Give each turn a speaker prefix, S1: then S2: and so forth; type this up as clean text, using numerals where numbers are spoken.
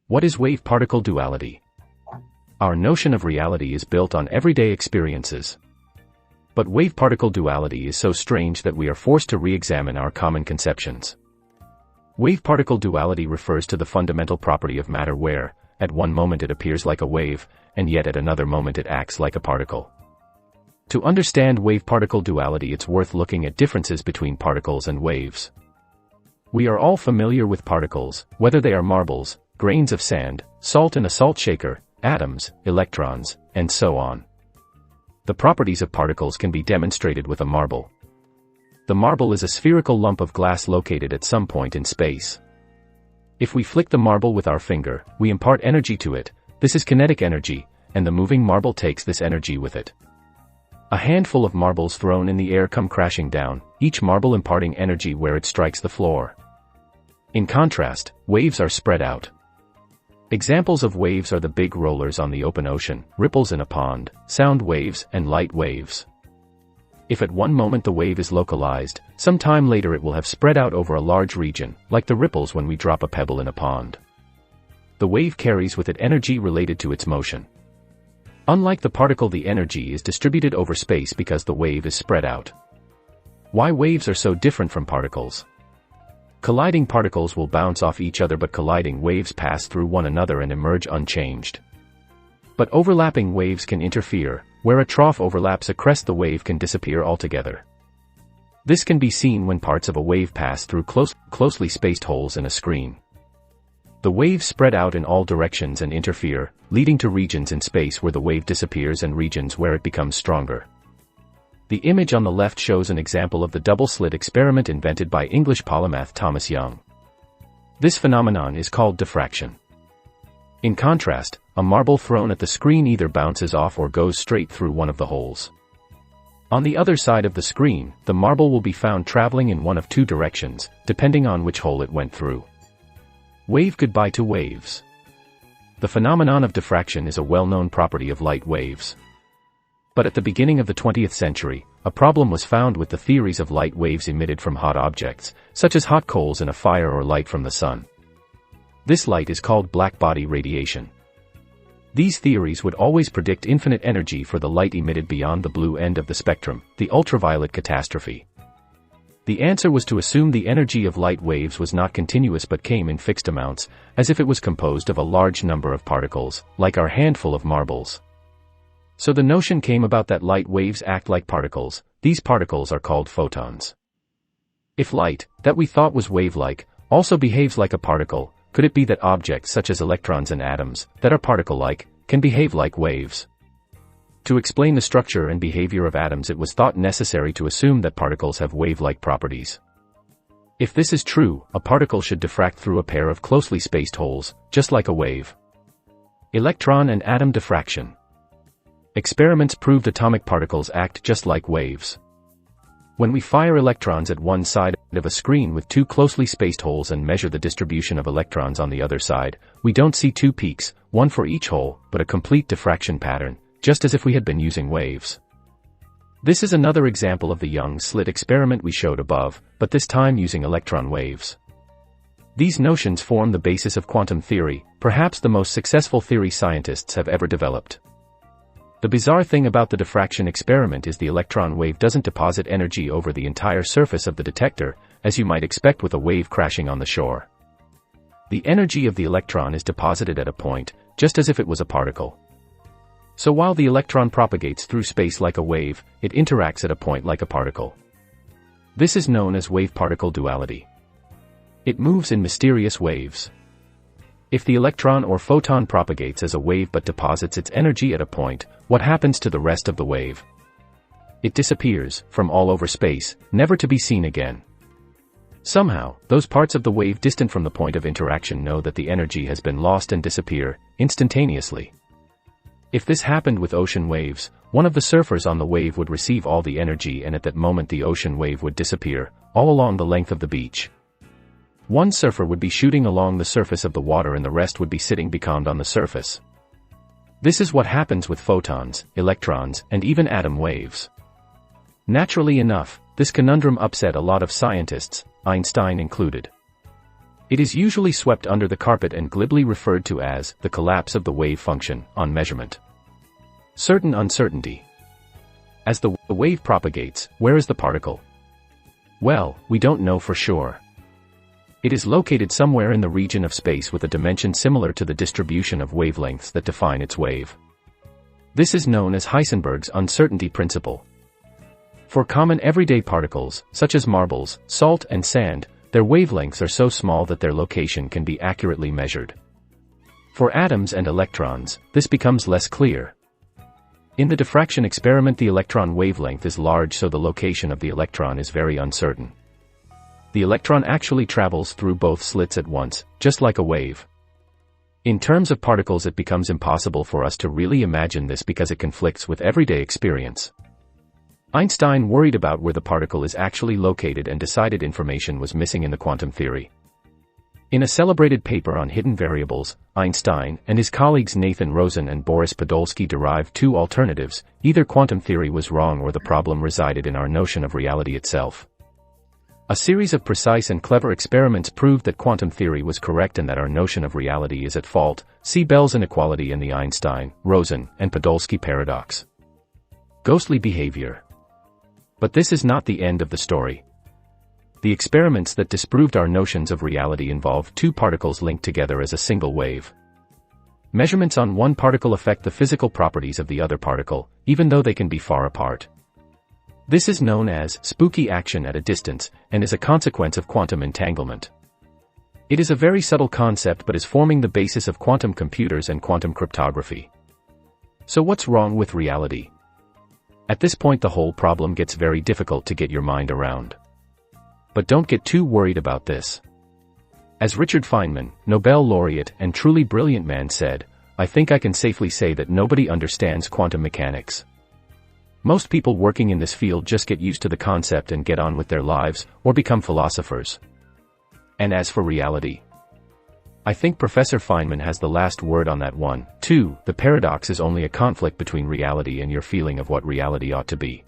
S1: What is wave-particle duality? Our notion of reality is built on everyday experiences. But wave-particle duality is so strange that we are forced to re-examine our common conceptions. Wave-particle duality refers to the fundamental property of matter where, at one moment it appears like a wave, and yet at another moment it acts like a particle. To understand wave-particle duality, it's worth looking at differences between particles and waves. We are all familiar with particles, whether they are marbles, grains of sand, salt in a salt shaker, atoms, electrons, and so on. The properties of particles can be demonstrated with a marble. The marble is a spherical lump of glass located at some point in space. If we flick the marble with our finger, we impart energy to it. This is kinetic energy, and the moving marble takes this energy with it. A handful of marbles thrown in the air come crashing down, each marble imparting energy where it strikes the floor. In contrast, waves are spread out. Examples of waves are the big rollers on the open ocean, ripples in a pond, sound waves, and light waves. If at one moment the wave is localized, some time later it will have spread out over a large region, like the ripples when we drop a pebble in a pond. The wave carries with it energy related to its motion. Unlike the particle, the energy is distributed over space because the wave is spread out. Why waves are so different from particles? Colliding particles will bounce off each other, but colliding waves pass through one another and emerge unchanged. But overlapping waves can interfere. Where a trough overlaps a crest, the wave can disappear altogether. This can be seen when parts of a wave pass through closely spaced holes in a screen. The waves spread out in all directions and interfere, leading to regions in space where the wave disappears and regions where it becomes stronger. The image on the left shows an example of the double-slit experiment invented by English polymath Thomas Young. This phenomenon is called diffraction. In contrast, a marble thrown at the screen either bounces off or goes straight through one of the holes. On the other side of the screen, the marble will be found traveling in one of two directions, depending on which hole it went through. Wave goodbye to waves. The phenomenon of diffraction is a well-known property of light waves. But at the beginning of the 20th century, a problem was found with the theories of light waves emitted from hot objects, such as hot coals in a fire or light from the sun. This light is called black-body radiation. These theories would always predict infinite energy for the light emitted beyond the blue end of the spectrum, the ultraviolet catastrophe. The answer was to assume the energy of light waves was not continuous but came in fixed amounts, as if it was composed of a large number of particles, like our handful of marbles. So the notion came about that light waves act like particles. These particles are called photons. If light, that we thought was wave-like, also behaves like a particle, could it be that objects such as electrons and atoms, that are particle-like, can behave like waves? To explain the structure and behavior of atoms, it was thought necessary to assume that particles have wave-like properties. If this is true, a particle should diffract through a pair of closely spaced holes, just like a wave. Electron and atom diffraction. Experiments proved atomic particles act just like waves. When we fire electrons at one side of a screen with two closely spaced holes and measure the distribution of electrons on the other side, we don't see two peaks, one for each hole, but a complete diffraction pattern, just as if we had been using waves. This is another example of the Young slit experiment we showed above, but this time using electron waves. These notions form the basis of quantum theory, perhaps the most successful theory scientists have ever developed. The bizarre thing about the diffraction experiment is the electron wave doesn't deposit energy over the entire surface of the detector, as you might expect with a wave crashing on the shore. The energy of the electron is deposited at a point, just as if it was a particle. So while the electron propagates through space like a wave, it interacts at a point like a particle. This is known as wave-particle duality. It moves in mysterious waves. If the electron or photon propagates as a wave but deposits its energy at a point, what happens to the rest of the wave? It disappears, from all over space, never to be seen again. Somehow, those parts of the wave distant from the point of interaction know that the energy has been lost and disappear, instantaneously. If this happened with ocean waves, one of the surfers on the wave would receive all the energy and at that moment the ocean wave would disappear, all along the length of the beach. One surfer would be shooting along the surface of the water and the rest would be sitting becalmed on the surface. This is what happens with photons, electrons, and even atom waves. Naturally enough, this conundrum upset a lot of scientists, Einstein included. It is usually swept under the carpet and glibly referred to as the collapse of the wave function on measurement. Certain uncertainty. As the wave propagates, where is the particle? Well, we don't know for sure. It is located somewhere in the region of space with a dimension similar to the distribution of wavelengths that define its wave. This is known as Heisenberg's uncertainty principle. For common everyday particles, such as marbles, salt and sand, their wavelengths are so small that their location can be accurately measured. For atoms and electrons, this becomes less clear. In the diffraction experiment, the electron wavelength is large, so the location of the electron is very uncertain. The electron actually travels through both slits at once, just like a wave. In terms of particles, it becomes impossible for us to really imagine this because it conflicts with everyday experience. Einstein worried about where the particle is actually located and decided information was missing in the quantum theory. In a celebrated paper on hidden variables, Einstein and his colleagues Nathan Rosen and Boris Podolsky derived two alternatives: either quantum theory was wrong or the problem resided in our notion of reality itself. A series of precise and clever experiments proved that quantum theory was correct and that our notion of reality is at fault. See Bell's inequality and the Einstein, Rosen, and Podolsky paradox. Ghostly behavior. But this is not the end of the story. The experiments that disproved our notions of reality involved two particles linked together as a single wave. Measurements on one particle affect the physical properties of the other particle, even though they can be far apart. This is known as spooky action at a distance, and is a consequence of quantum entanglement. It is a very subtle concept but is forming the basis of quantum computers and quantum cryptography. So what's wrong with reality? At this point the whole problem gets very difficult to get your mind around. But don't get too worried about this. As Richard Feynman, Nobel laureate and truly brilliant man, said, "I think I can safely say that nobody understands quantum mechanics. Most people working in this field just get used to the concept and get on with their lives, or become philosophers." And as for reality, I think Professor Feynman has the last word on that one, too. The paradox is only a conflict between reality and your feeling of what reality ought to be.